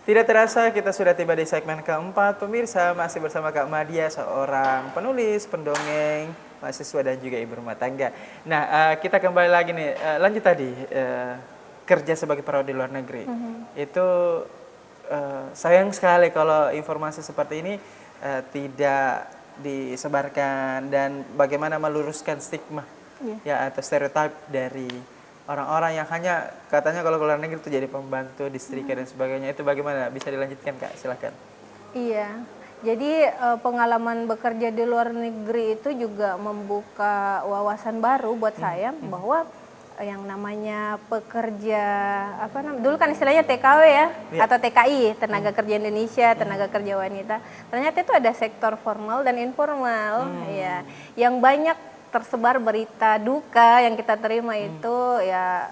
Tidak terasa kita sudah tiba di segmen keempat. Pemirsa masih bersama Kak Madia, seorang penulis, pendongeng, mahasiswa dan juga ibu rumah tangga. Nah, kita kembali lagi nih, lanjut tadi, kerja sebagai perawat di luar negeri. Itu sayang sekali kalau informasi seperti ini tidak disebarkan dan bagaimana meluruskan stigma ya atau stereotip dari orang-orang yang hanya katanya kalau ke luar negeri itu jadi pembantu, disetrika dan sebagainya. Itu bagaimana? Bisa dilanjutkan Kak? Silakan. Iya, jadi pengalaman bekerja di luar negeri itu juga membuka wawasan baru buat saya bahwa yang namanya pekerja dulu kan istilahnya TKW ya, atau TKI, tenaga kerja Indonesia, tenaga kerja wanita. Ternyata itu ada sektor formal dan informal ya, yang banyak tersebar berita duka yang kita terima itu ya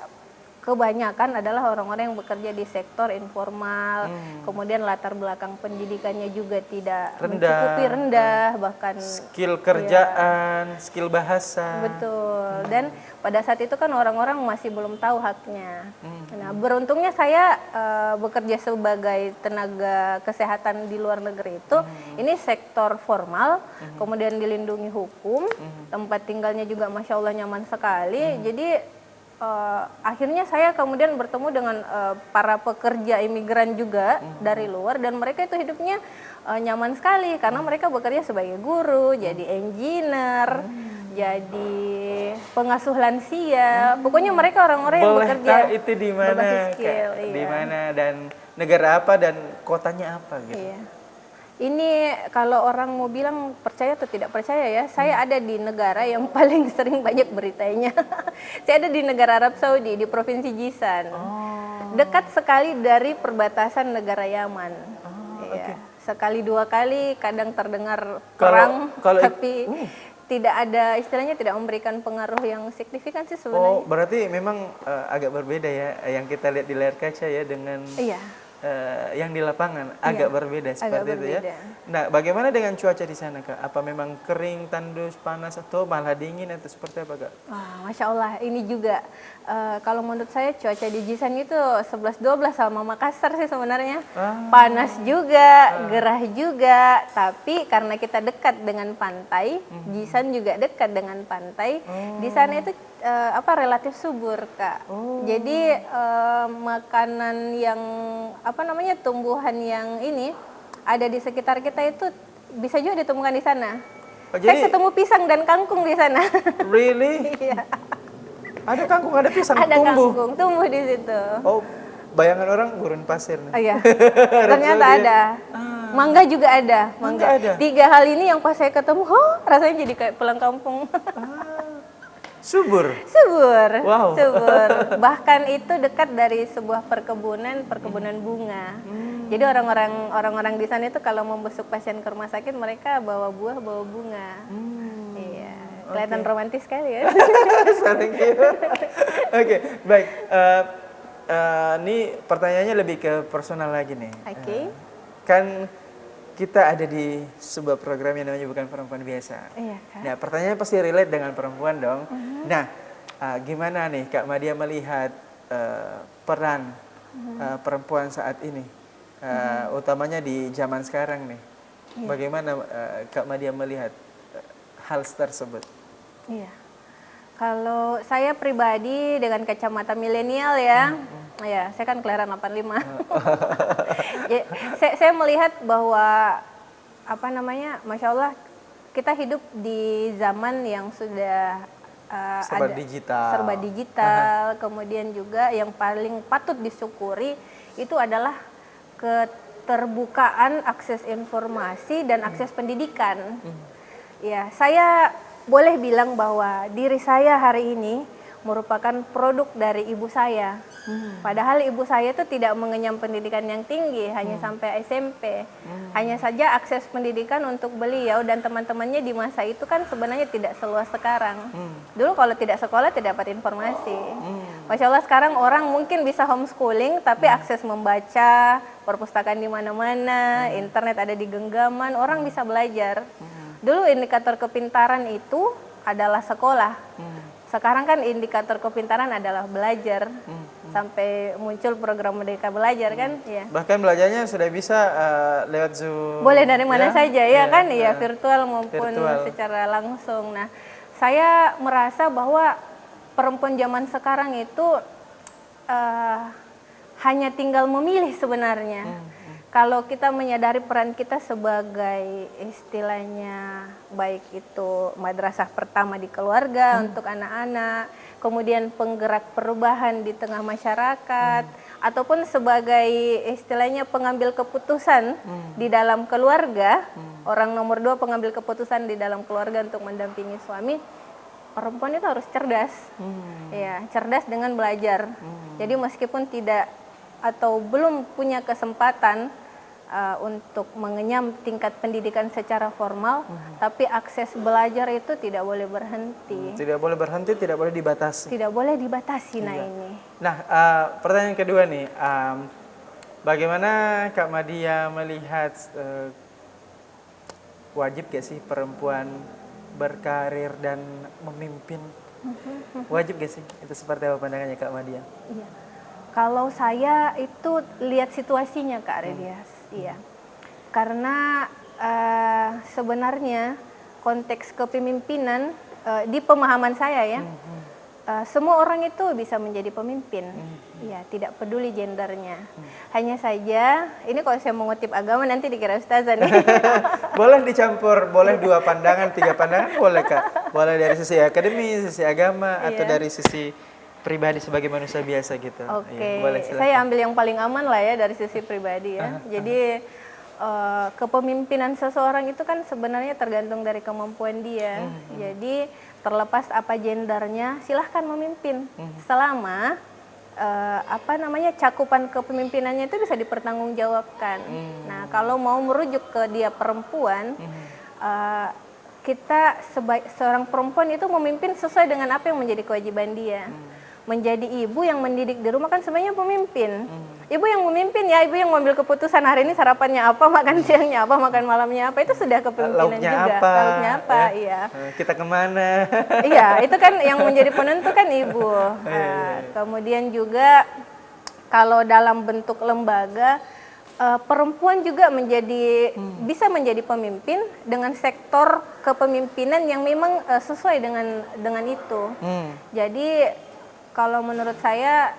kebanyakan adalah orang-orang yang bekerja di sektor informal, kemudian latar belakang pendidikannya juga tidak mencukupi, rendah, bahkan skill kerjaan, skill bahasa. Betul. Dan pada saat itu kan orang-orang masih belum tahu haknya. Nah, beruntungnya saya bekerja sebagai tenaga kesehatan di luar negeri itu, ini sektor formal, kemudian dilindungi hukum, tempat tinggalnya juga masya Allah nyaman sekali. Jadi akhirnya saya kemudian bertemu dengan para pekerja imigran juga dari luar, dan mereka itu hidupnya nyaman sekali karena mereka bekerja sebagai guru, jadi engineer, jadi pengasuh lansia. Pokoknya mereka orang-orang yang bekerja. Boleh tahu itu di mana, Kak? Di mana dan negara apa dan kotanya apa gitu? Iya. Ini kalau orang mau bilang percaya atau tidak percaya ya, saya ada di negara yang paling sering banyak beritanya. Saya ada di negara Arab Saudi, di Provinsi Jisan. Dekat sekali dari perbatasan negara Yaman. Iya. Sekali dua kali kadang terdengar perang, tapi tidak ada, istilahnya tidak memberikan pengaruh yang signifikan sih sebenarnya. Oh, berarti memang agak berbeda ya yang kita lihat di layar kaca ya dengan yang di lapangan agak berbeda seperti itu ya. Nah, bagaimana dengan cuaca di sana Kak? Apa memang kering, tandus, panas atau malah dingin atau seperti apa Kak? Wah, Masya Allah, ini juga kalau menurut saya cuaca di Jisan itu 11-12 sama Makassar sih sebenarnya. Panas juga, gerah juga, tapi karena kita dekat dengan pantai, Jisan juga dekat dengan pantai, di sana itu relatif subur Kak. Jadi makanan yang tumbuhan yang ini ada di sekitar kita itu bisa juga ditemukan di sana. Saya ketemu pisang dan kangkung di sana. Really? Iya. Ada kangkung, ada pisang ada tumbuh. Kangkung tumbuh di situ. Oh, bayangan orang gurun pasir nih. Oh, iya. Ternyata ada. Mangga juga ada. Mangga ada. 3 hal ini yang pas saya ketemu, rasanya jadi kayak pulang kampung. Subur. Subur. Wow. Subur. Bahkan itu dekat dari sebuah perkebunan bunga. Jadi orang-orang di sana itu kalau membesuk pasien ke rumah sakit, mereka bawa buah, bawa bunga. Iya. Kelihatan romantis sekali ya. Oke, baik. Ini pertanyaannya lebih ke personal lagi nih. Kan kita ada di sebuah program yang namanya Bukan Perempuan Biasa. Iya, Kak. Nah, pertanyaannya pasti relate dengan perempuan dong. Nah, gimana nih Kak Madia melihat peran perempuan saat ini, utamanya di zaman sekarang nih? Bagaimana Kak Madia melihat hal tersebut? Iya. Kalau saya pribadi dengan kacamata milenial ya, ya saya kan kelahiran 85. saya melihat bahwa Masya Allah kita hidup di zaman yang sudah serba digital. Kemudian juga yang paling patut disyukuri itu adalah keterbukaan akses informasi dan akses pendidikan. Ya, saya boleh bilang bahwa diri saya hari ini merupakan produk dari ibu saya. Padahal ibu saya itu tidak mengenyam pendidikan yang tinggi, hanya sampai SMP. Hanya saja akses pendidikan untuk beliau dan teman-temannya di masa itu kan sebenarnya tidak seluas sekarang. Dulu kalau tidak sekolah tidak dapat informasi. Masya Allah sekarang orang mungkin bisa homeschooling, tapi akses membaca, perpustakaan di mana-mana, internet ada di genggaman, orang bisa belajar. Dulu indikator kepintaran itu adalah sekolah. Sekarang kan indikator kepintaran adalah belajar. sampai muncul program Merdeka Belajar kan, ya. Bahkan belajarnya sudah bisa lewat Zoom. Boleh dari mana saja ya kan, ya Nah, virtual maupun virtual. secara langsung. Nah, saya merasa bahwa perempuan zaman sekarang itu hanya tinggal memilih sebenarnya. Kalau kita menyadari peran kita sebagai istilahnya baik itu madrasah pertama di keluarga untuk anak-anak, kemudian penggerak perubahan di tengah masyarakat, ataupun sebagai istilahnya pengambil keputusan di dalam keluarga, orang nomor 2 pengambil keputusan di dalam keluarga untuk mendampingi suami, perempuan itu harus cerdas, ya cerdas dengan belajar. Jadi meskipun tidak atau belum punya kesempatan untuk mengenyam tingkat pendidikan secara formal, tapi akses belajar itu tidak boleh berhenti. Tidak boleh berhenti, tidak boleh dibatasi. Tidak boleh dibatasi, nah ini. Nah, pertanyaan kedua nih, bagaimana Kak Madia melihat wajib gak sih perempuan berkarir dan memimpin? Wajib gak sih? Itu seperti apa pandangannya Kak Madia? Iya. Kalau saya itu lihat situasinya Kak Redias, iya. Karena sebenarnya konteks kepemimpinan di pemahaman saya ya, semua orang itu bisa menjadi pemimpin, ya tidak peduli gendernya. Hanya saja, ini kalau saya mengutip agama nanti dikira ustazah nih. Boleh dicampur, boleh 2 pandangan, 3 pandangan, boleh Kak. Boleh dari sisi akademi, sisi agama, atau dari sisi pribadi sebagai manusia biasa gitu. Oke, Iya, boleh, silakan. saya ambil yang paling aman lah ya dari sisi pribadi ya. Jadi kepemimpinan seseorang itu kan sebenarnya tergantung dari kemampuan dia. Jadi terlepas apa gendernya, silahkan memimpin selama cakupan kepemimpinannya itu bisa dipertanggungjawabkan. Nah, kalau mau merujuk ke dia perempuan, kita seorang perempuan itu memimpin sesuai dengan apa yang menjadi kewajiban dia. Menjadi ibu yang mendidik di rumah kan sebenarnya pemimpin. Ibu yang memimpin ya, ibu yang mengambil keputusan hari ini sarapannya apa, makan siangnya apa, makan malamnya apa, itu sudah kepemimpinan Lauknya juga. apa, Lauknya apa, ya. iya. Kita kemana? Iya, itu kan yang menjadi penentu kan ibu. Kemudian juga kalau dalam bentuk lembaga, perempuan juga bisa menjadi pemimpin dengan sektor kepemimpinan yang memang sesuai dengan itu. Jadi kalau menurut saya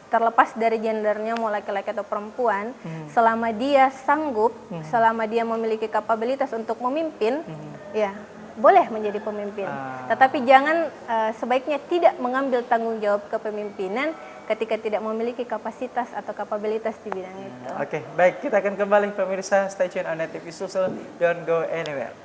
terlepas dari gendernya mau laki-laki atau perempuan, selama dia sanggup, selama dia memiliki kapabilitas untuk memimpin, ya boleh menjadi pemimpin. Tetapi jangan sebaiknya tidak mengambil tanggung jawab kepemimpinan ketika tidak memiliki kapasitas atau kapabilitas di bidang itu. Oke, baik, kita akan kembali pemirsa, stay tune on Net TV Susul, don't go anywhere.